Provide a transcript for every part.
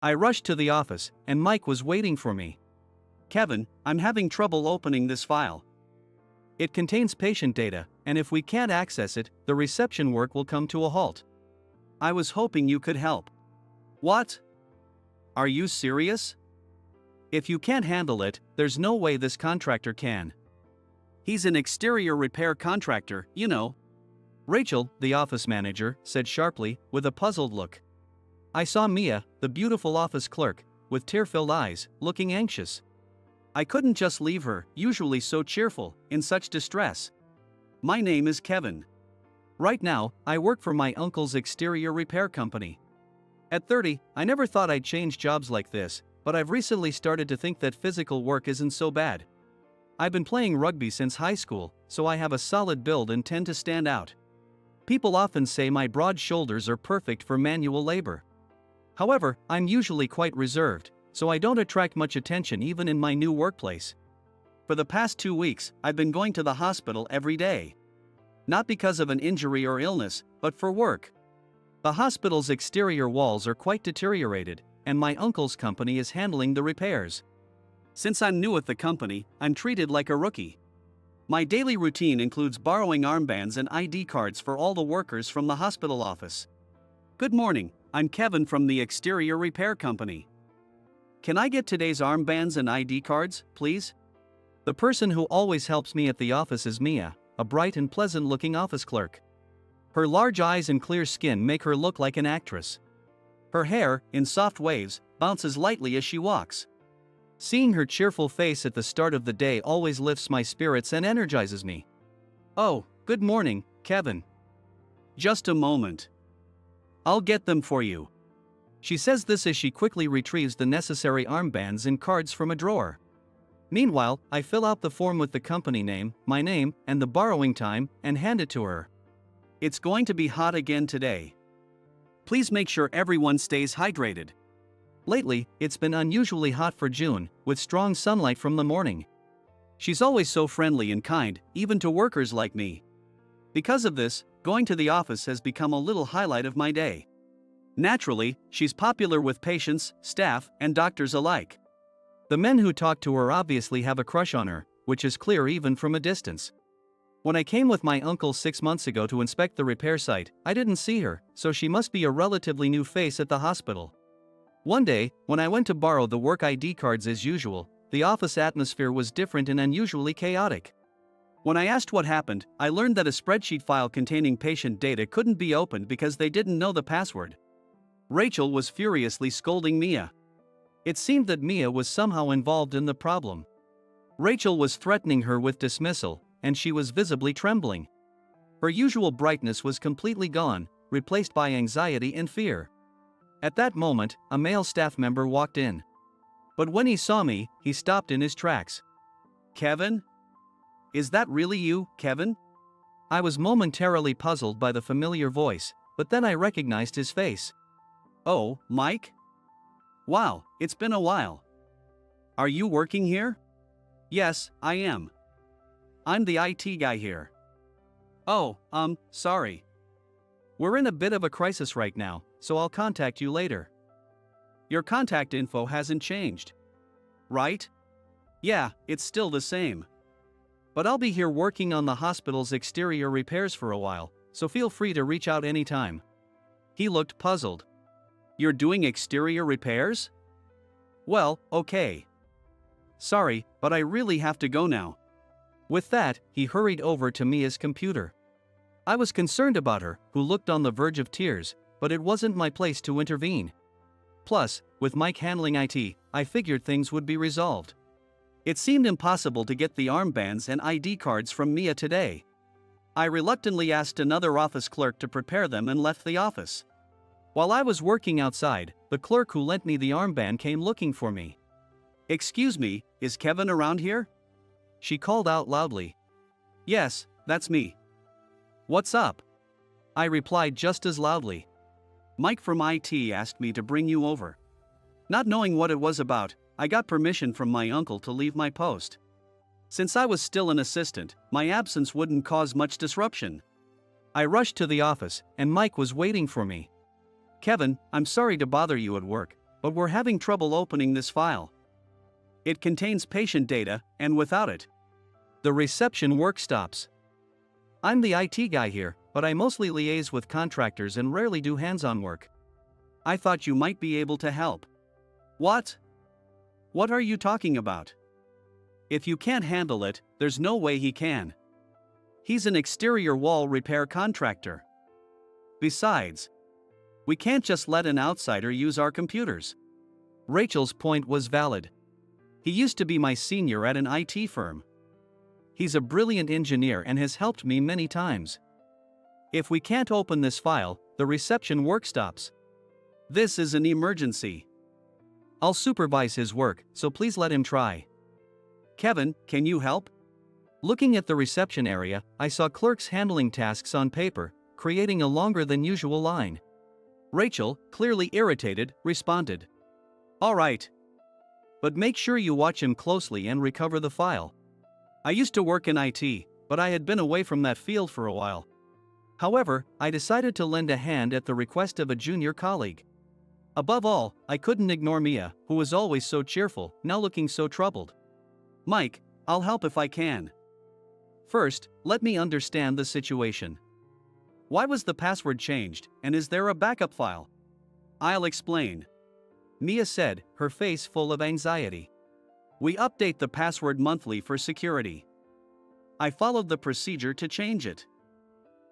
I rushed to the office, and Mike was waiting for me. Kevin, I'm having trouble opening this file. It contains patient data, and if we can't access it, the reception work will come to a halt. I was hoping you could help. What? Are you serious? If you can't handle it, there's no way this contractor can. He's an exterior repair contractor, you know. Rachel, the office manager, said sharply, with a puzzled look. I saw Mia, the beautiful office clerk, with tear-filled eyes, looking anxious. I couldn't just leave her, usually so cheerful, in such distress. My name is Kevin. Right now, I work for my uncle's exterior repair company. At 30, I never thought I'd change jobs like this, but I've recently started to think that physical work isn't so bad. I've been playing rugby since high school, so I have a solid build and tend to stand out. People often say my broad shoulders are perfect for manual labor. However, I'm usually quite reserved, so I don't attract much attention even in my new workplace. For the past 2 weeks, I've been going to the hospital every day. Not because of an injury or illness, but for work. The hospital's exterior walls are quite deteriorated, and my uncle's company is handling the repairs. Since I'm new at the company, I'm treated like a rookie. My daily routine includes borrowing armbands and ID cards for all the workers from the hospital office. Good morning, I'm Kevin from the exterior repair company. Can I get today's armbands and ID cards, please? The person who always helps me at the office is Mia, a bright and pleasant-looking office clerk. Her large eyes and clear skin make her look like an actress. Her hair, in soft waves, bounces lightly as she walks. Seeing her cheerful face at the start of the day always lifts my spirits and energizes me. Oh, good morning, Kevin. Just a moment. I'll get them for you. She says this as she quickly retrieves the necessary armbands and cards from a drawer. Meanwhile, I fill out the form with the company name, my name, and the borrowing time, and hand it to her. It's going to be hot again today. Please make sure everyone stays hydrated. Lately, it's been unusually hot for June, with strong sunlight from the morning. She's always so friendly and kind, even to workers like me. Because of this, going to the office has become a little highlight of my day. Naturally, she's popular with patients, staff, and doctors alike. The men who talk to her obviously have a crush on her, which is clear even from a distance. When I came with my uncle 6 months ago to inspect the repair site, I didn't see her, so she must be a relatively new face at the hospital. One day, when I went to borrow the work ID cards as usual, the office atmosphere was different and unusually chaotic. When I asked what happened, I learned that a spreadsheet file containing patient data couldn't be opened because they didn't know the password. Rachel was furiously scolding Mia. It seemed that Mia was somehow involved in the problem. Rachel was threatening her with dismissal, and she was visibly trembling. Her usual brightness was completely gone, replaced by anxiety and fear. At that moment, a male staff member walked in. But when he saw me, he stopped in his tracks. Kevin? Is that really you, Kevin? I was momentarily puzzled by the familiar voice, but then I recognized his face. Oh, Mike? Wow, it's been a while. Are you working here? Yes, I am. I'm the IT guy here. Oh, sorry. We're in a bit of a crisis right now, so I'll contact you later. Your contact info hasn't changed. Right? Yeah, it's still the same. But I'll be here working on the hospital's exterior repairs for a while, so feel free to reach out anytime. He looked puzzled. You're doing exterior repairs? Well, okay. Sorry, but I really have to go now. With that, he hurried over to Mia's computer. I was concerned about her, who looked on the verge of tears, but it wasn't my place to intervene. Plus, with Mike handling IT, I figured things would be resolved. It seemed impossible to get the armbands and ID cards from Mia today. I reluctantly asked another office clerk to prepare them and left the office. While I was working outside, the clerk who lent me the armband came looking for me. Excuse me, is Kevin around here? She called out loudly. Yes, that's me. What's up? I replied just as loudly. Mike from IT asked me to bring you over. Not knowing what it was about, I got permission from my uncle to leave my post. Since I was still an assistant, my absence wouldn't cause much disruption. I rushed to the office, and Mike was waiting for me. Kevin, I'm sorry to bother you at work, but we're having trouble opening this file. It contains patient data, and without it, the reception work stops. I'm the IT guy here, but I mostly liaise with contractors and rarely do hands-on work. I thought you might be able to help. What? What are you talking about? If you can't handle it, there's no way he can. He's an exterior wall repair contractor. Besides, we can't just let an outsider use our computers. Rachel's point was valid. He used to be my senior at an IT firm. He's a brilliant engineer and has helped me many times. If we can't open this file, the reception work stops. This is an emergency. I'll supervise his work, so please let him try. Kevin, can you help? Looking at the reception area, I saw clerks handling tasks on paper, creating a longer than usual line. Rachel, clearly irritated, responded. All right. But make sure you watch him closely and recover the file. I used to work in IT, but I had been away from that field for a while. However, I decided to lend a hand at the request of a junior colleague. Above all, I couldn't ignore Mia, who was always so cheerful, now looking so troubled. Mike, I'll help if I can. First, let me understand the situation. Why was the password changed, and is there a backup file? I'll explain. Mia said, her face full of anxiety. We update the password monthly for security. I followed the procedure to change it.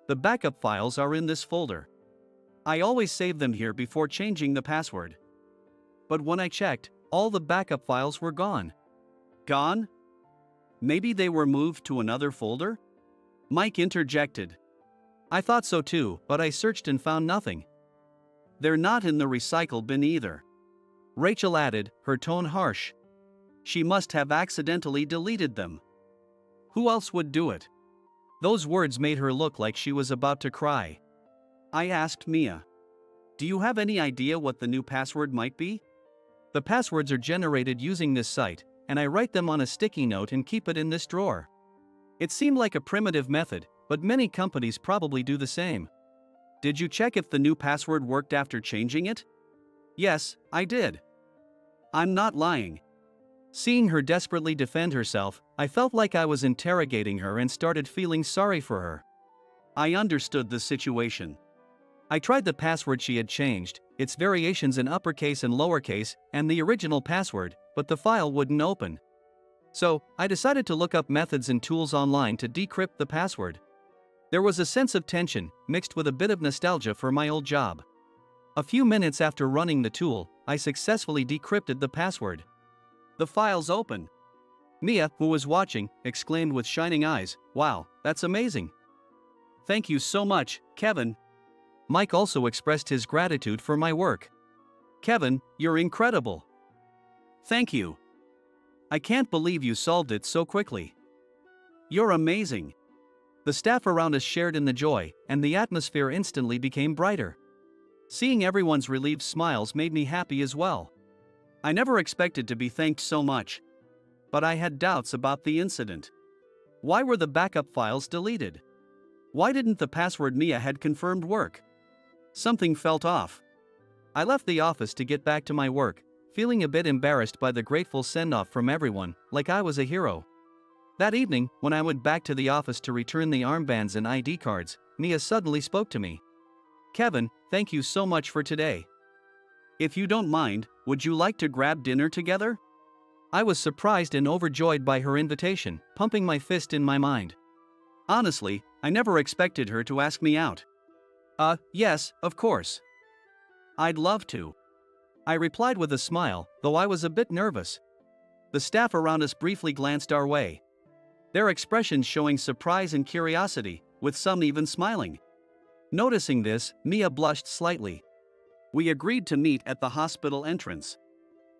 The backup files are in this folder. I always save them here before changing the password. But when I checked, all the backup files were gone. Gone? Maybe they were moved to another folder? Mike interjected. I thought so too, but I searched and found nothing. They're not in the recycle bin either. Rachel added, her tone harsh. She must have accidentally deleted them. Who else would do it? Those words made her look like she was about to cry. I asked Mia. Do you have any idea what the new password might be? The passwords are generated using this site, and I write them on a sticky note and keep it in this drawer. It seemed like a primitive method, but many companies probably do the same. Did you check if the new password worked after changing it? Yes, I did. I'm not lying. Seeing her desperately defend herself, I felt like I was interrogating her and started feeling sorry for her. I understood the situation. I tried the password she had changed, its variations in uppercase and lowercase, and the original password, but the file wouldn't open. So, I decided to look up methods and tools online to decrypt the password. There was a sense of tension, mixed with a bit of nostalgia for my old job. A few minutes after running the tool, I successfully decrypted the password. The file's open. Mia, who was watching, exclaimed with shining eyes, "Wow, that's amazing." Thank you so much, Kevin. Mike also expressed his gratitude for my work. Kevin, you're incredible. Thank you. I can't believe you solved it so quickly. You're amazing. The staff around us shared in the joy, and the atmosphere instantly became brighter. Seeing everyone's relieved smiles made me happy as well. I never expected to be thanked so much. But I had doubts about the incident. Why were the backup files deleted? Why didn't the password Mia had confirmed work? Something felt off. I left the office to get back to my work, feeling a bit embarrassed by the grateful send-off from everyone, like I was a hero. That evening, when I went back to the office to return the armbands and ID cards, Mia suddenly spoke to me. Kevin, thank you so much for today. If you don't mind, would you like to grab dinner together? I was surprised and overjoyed by her invitation, pumping my fist in my mind. Honestly, I never expected her to ask me out. Yes, of course. I'd love to. I replied with a smile, though I was a bit nervous. The staff around us briefly glanced our way. Their expressions showing surprise and curiosity, with some even smiling. Noticing this, Mia blushed slightly. We agreed to meet at the hospital entrance.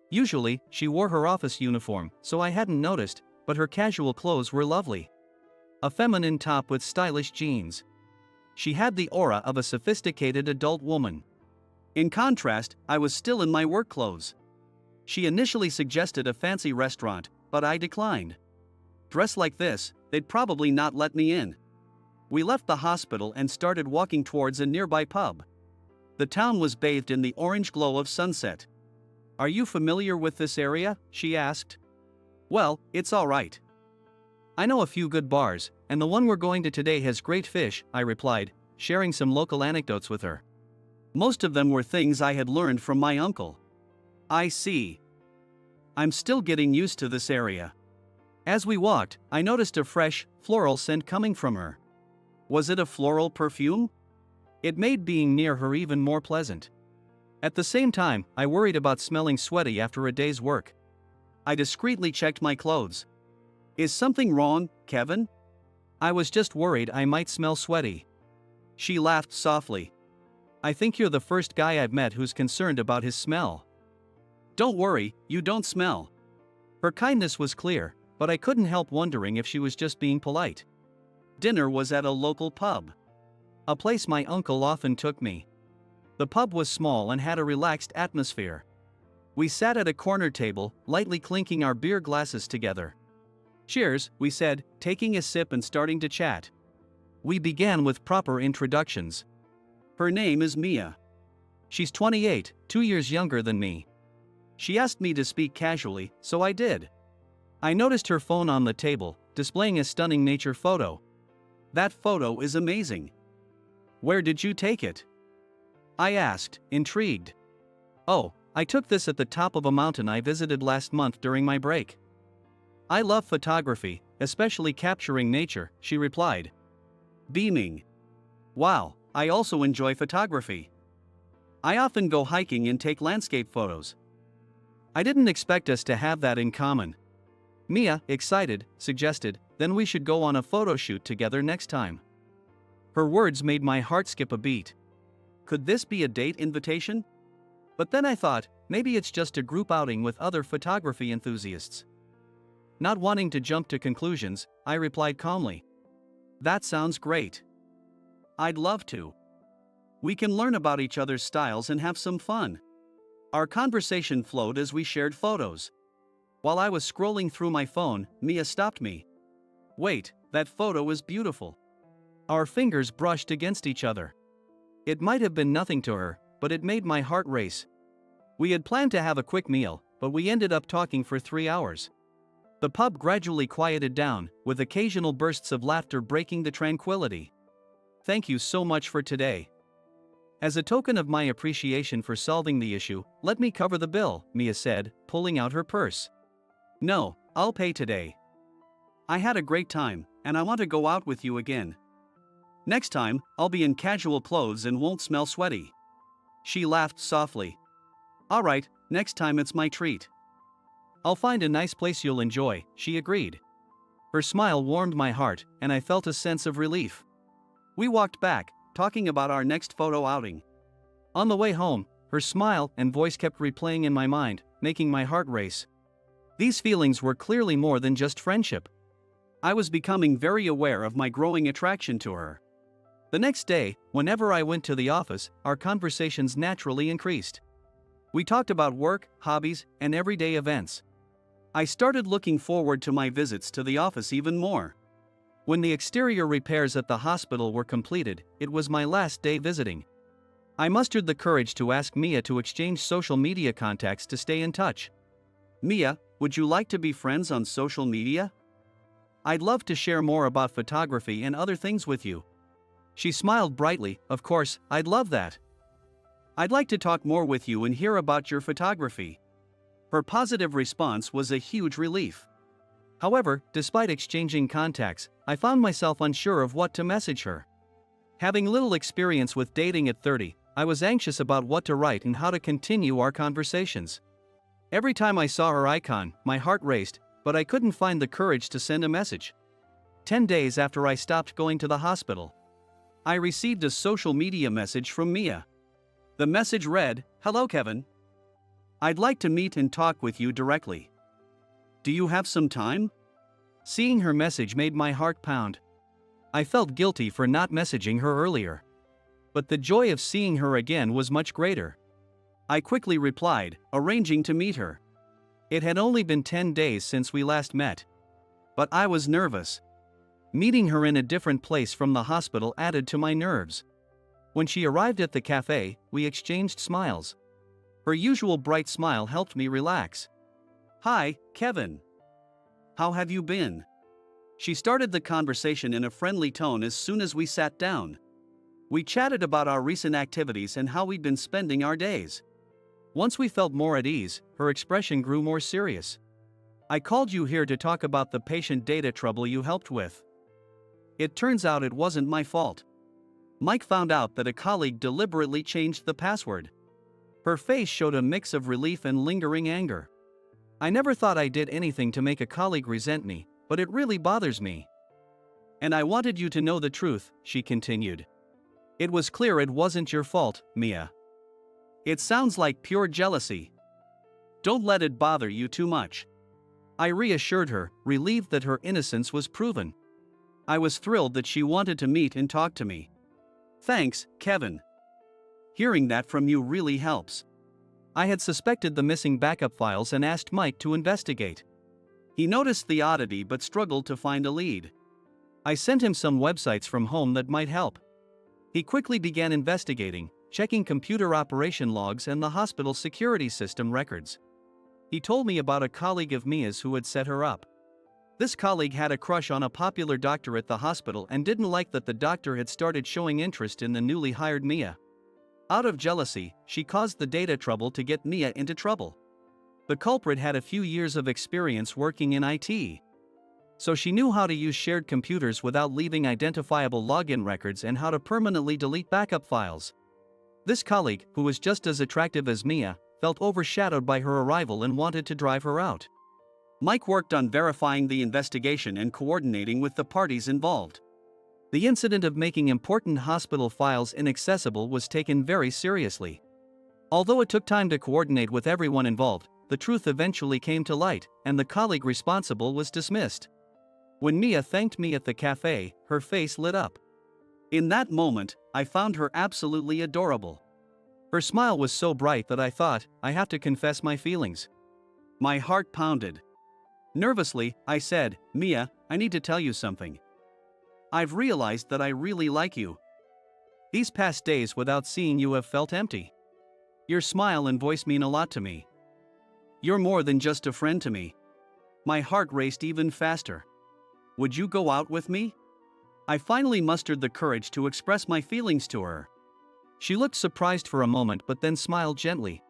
Usually, she wore her office uniform, so I hadn't noticed, but her casual clothes were lovely. A feminine top with stylish jeans. She had the aura of a sophisticated adult woman. In contrast, I was still in my work clothes. She initially suggested a fancy restaurant, but I declined. Dressed like this, they'd probably not let me in. We left the hospital and started walking towards a nearby pub. The town was bathed in the orange glow of sunset. Are you familiar with this area? She asked. Well, it's alright. I know a few good bars, and the one we're going to today has great fish, I replied, sharing some local anecdotes with her. Most of them were things I had learned from my uncle. I see. I'm still getting used to this area. As we walked, I noticed a fresh, floral scent coming from her. Was it a floral perfume? It made being near her even more pleasant. At the same time, I worried about smelling sweaty after a day's work. I discreetly checked my clothes. Is something wrong, Kevin? I was just worried I might smell sweaty. She laughed softly. I think you're the first guy I've met who's concerned about his smell. Don't worry, you don't smell. Her kindness was clear, but I couldn't help wondering if she was just being polite. Dinner was at a local pub. A place my uncle often took me. The pub was small and had a relaxed atmosphere. We sat at a corner table, lightly clinking our beer glasses together. Cheers, we said, taking a sip and starting to chat. We began with proper introductions. Her name is Mia. She's 28, 2 years younger than me. She asked me to speak casually, so I did. I noticed her phone on the table, displaying a stunning nature photo. That photo is amazing. Where did you take it? I asked, intrigued. Oh, I took this at the top of a mountain I visited last month during my break. I love photography, especially capturing nature, she replied. Beaming. Wow, I also enjoy photography. I often go hiking and take landscape photos. I didn't expect us to have that in common. Mia, excited, suggested, then we should go on a photo shoot together next time. Her words made my heart skip a beat. Could this be a date invitation? But then I thought, maybe it's just a group outing with other photography enthusiasts. Not wanting to jump to conclusions, I replied calmly. That sounds great. I'd love to. We can learn about each other's styles and have some fun. Our conversation flowed as we shared photos. While I was scrolling through my phone, Mia stopped me. Wait, that photo is beautiful. Our fingers brushed against each other. It might have been nothing to her, but it made my heart race. We had planned to have a quick meal, but we ended up talking for 3 hours. The pub gradually quieted down, with occasional bursts of laughter breaking the tranquility. Thank you so much for today. As a token of my appreciation for solving the issue, let me cover the bill, Mia said, pulling out her purse. No, I'll pay today. I had a great time, and I want to go out with you again. Next time, I'll be in casual clothes and won't smell sweaty. She laughed softly. Alright, next time it's my treat. I'll find a nice place you'll enjoy, she agreed. Her smile warmed my heart, and I felt a sense of relief. We walked back, talking about our next photo outing. On the way home, her smile and voice kept replaying in my mind, making my heart race. These feelings were clearly more than just friendship. I was becoming very aware of my growing attraction to her. The next day, whenever I went to the office, our conversations naturally increased. We talked about work, hobbies, and everyday events. I started looking forward to my visits to the office even more. When the exterior repairs at the hospital were completed, it was my last day visiting. I mustered the courage to ask Mia to exchange social media contacts to stay in touch. Mia, would you like to be friends on social media? I'd love to share more about photography and other things with you. She smiled brightly. Of course, I'd love that. I'd like to talk more with you and hear about your photography. Her positive response was a huge relief. However, despite exchanging contacts, I found myself unsure of what to message her. Having little experience with dating at 30, I was anxious about what to write and how to continue our conversations. Every time I saw her icon, my heart raced, but I couldn't find the courage to send a message. 10 days after I stopped going to the hospital, I received a social media message from Mia. The message read, "Hello Kevin. I'd like to meet and talk with you directly. Do you have some time?" Seeing her message made my heart pound. I felt guilty for not messaging her earlier. But the joy of seeing her again was much greater. I quickly replied, arranging to meet her. It had only been 10 days since we last met. But I was nervous. Meeting her in a different place from the hospital added to my nerves. When she arrived at the cafe, we exchanged smiles. Her usual bright smile helped me relax. "Hi, Kevin. How have you been?" She started the conversation in a friendly tone as soon as we sat down. We chatted about our recent activities and how we'd been spending our days. Once we felt more at ease, her expression grew more serious. "I called you here to talk about the patient data trouble you helped with. It turns out it wasn't my fault. Mike found out that a colleague deliberately changed the password." Her face showed a mix of relief and lingering anger. "I never thought I did anything to make a colleague resent me, but it really bothers me. And I wanted you to know the truth," she continued. "It was clear it wasn't your fault, Mia. It sounds like pure jealousy. Don't let it bother you too much." I reassured her, relieved that her innocence was proven. I was thrilled that she wanted to meet and talk to me. "Thanks, Kevin. Hearing that from you really helps." I had suspected the missing backup files and asked Mike to investigate. He noticed the oddity but struggled to find a lead. I sent him some websites from home that might help. He quickly began investigating, checking computer operation logs and the hospital security system records. He told me about a colleague of Mia's who had set her up. This colleague had a crush on a popular doctor at the hospital and didn't like that the doctor had started showing interest in the newly hired Mia. Out of jealousy, she caused the data trouble to get Mia into trouble. The culprit had a few years of experience working in IT. So she knew how to use shared computers without leaving identifiable login records and how to permanently delete backup files. This colleague, who was just as attractive as Mia, felt overshadowed by her arrival and wanted to drive her out. Mike worked on verifying the investigation and coordinating with the parties involved. The incident of making important hospital files inaccessible was taken very seriously. Although it took time to coordinate with everyone involved, the truth eventually came to light, and the colleague responsible was dismissed. When Mia thanked me at the cafe, her face lit up. In that moment, I found her absolutely adorable. Her smile was so bright that I thought, I have to confess my feelings. My heart pounded. Nervously, I said, "Mia, I need to tell you something. I've realized that I really like you. These past days without seeing you have felt empty. Your smile and voice mean a lot to me. You're more than just a friend to me." My heart raced even faster. "Would you go out with me?" I finally mustered the courage to express my feelings to her. She looked surprised for a moment but then smiled gently.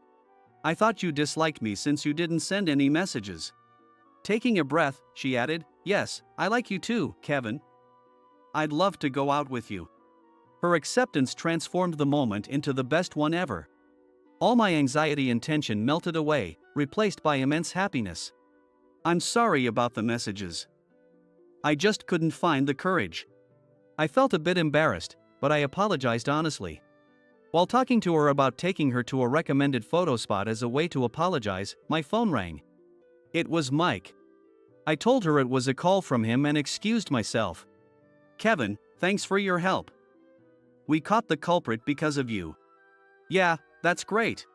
"I thought you disliked me since you didn't send any messages." Taking a breath, she added, "Yes, I like you too, Kevin. I'd love to go out with you." Her acceptance transformed the moment into the best one ever. All my anxiety and tension melted away, replaced by immense happiness. "I'm sorry about the messages. I just couldn't find the courage." I felt a bit embarrassed, but I apologized honestly. While talking to her about taking her to a recommended photo spot as a way to apologize, my phone rang. It was Mike. I told her it was a call from him and excused myself. "Kevin, thanks for your help. We caught the culprit because of you." "Yeah, that's great,"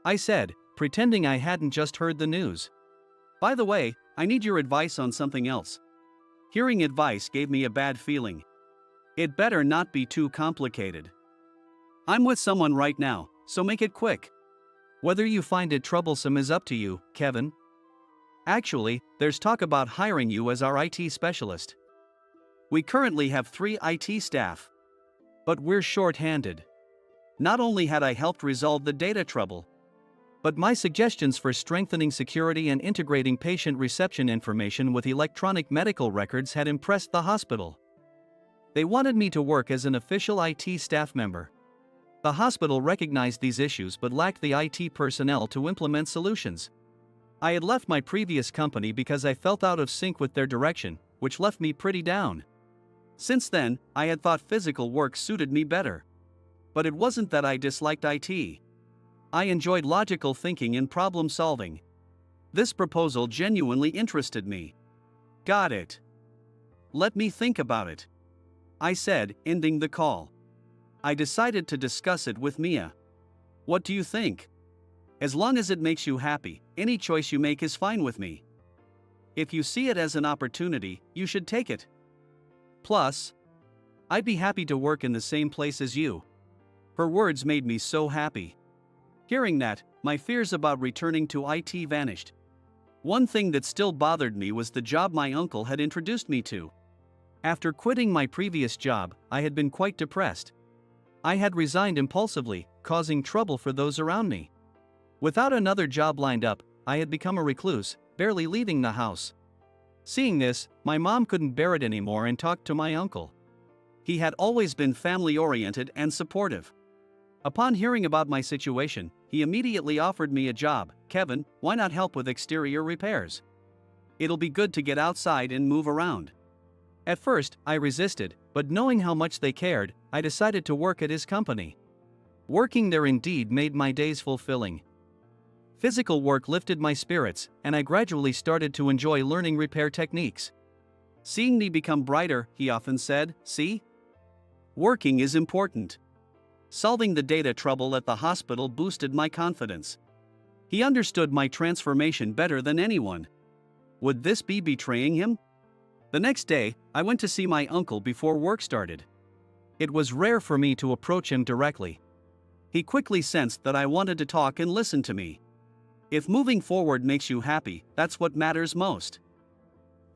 I said, pretending I hadn't just heard the news. "By the way, I need your advice on something else." Hearing advice gave me a bad feeling. It better not be too complicated. "I'm with someone right now, so make it quick. Whether you find it troublesome is up to you, Kevin. Actually, there's talk about hiring you as our IT specialist. We currently have 3 IT staff. But we're short-handed." Not only had I helped resolve the data trouble, but my suggestions for strengthening security and integrating patient reception information with electronic medical records had impressed the hospital. They wanted me to work as an official IT staff member. The hospital recognized these issues but lacked the IT personnel to implement solutions. I had left my previous company because I felt out of sync with their direction, which left me pretty down. Since then, I had thought physical work suited me better. But it wasn't that I disliked IT. I enjoyed logical thinking and problem solving. This proposal genuinely interested me. "Got it. Let me think about it," I said, ending the call. I decided to discuss it with Mia. "What do you think? As long as it makes you happy, any choice you make is fine with me. If you see it as an opportunity, you should take it. Plus, I'd be happy to work in the same place as you." Her words made me so happy. Hearing that, my fears about returning to IT vanished. One thing that still bothered me was the job my uncle had introduced me to. After quitting my previous job, I had been quite depressed. I had resigned impulsively, causing trouble for those around me. Without another job lined up, I had become a recluse, barely leaving the house. Seeing this, my mom couldn't bear it anymore and talked to my uncle. He had always been family-oriented and supportive. Upon hearing about my situation, he immediately offered me a job. "Kevin, why not help with exterior repairs? It'll be good to get outside and move around." At first, I resisted, but knowing how much they cared, I decided to work at his company. Working there indeed made my days fulfilling. Physical work lifted my spirits, and I gradually started to enjoy learning repair techniques. "Seeing me become brighter," he often said, "see? Working is important." Solving the data trouble at the hospital boosted my confidence. He understood my transformation better than anyone. Would this be betraying him? The next day, I went to see my uncle before work started. It was rare for me to approach him directly. He quickly sensed that I wanted to talk and listen to me. "If moving forward makes you happy, that's what matters most.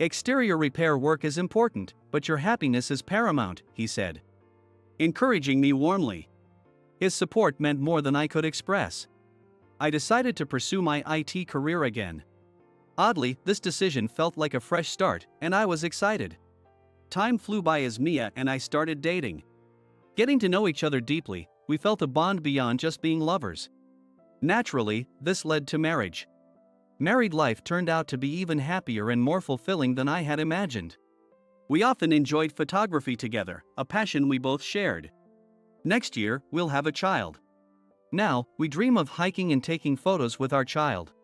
Exterior repair work is important, but your happiness is paramount," he said, encouraging me warmly. His support meant more than I could express. I decided to pursue my IT career again. Oddly, this decision felt like a fresh start, and I was excited. Time flew by as Mia and I started dating. Getting to know each other deeply, we felt a bond beyond just being lovers. Naturally, this led to marriage. Married life turned out to be even happier and more fulfilling than I had imagined. We often enjoyed photography together, a passion we both shared. Next year, we'll have a child. Now, we dream of hiking and taking photos with our child.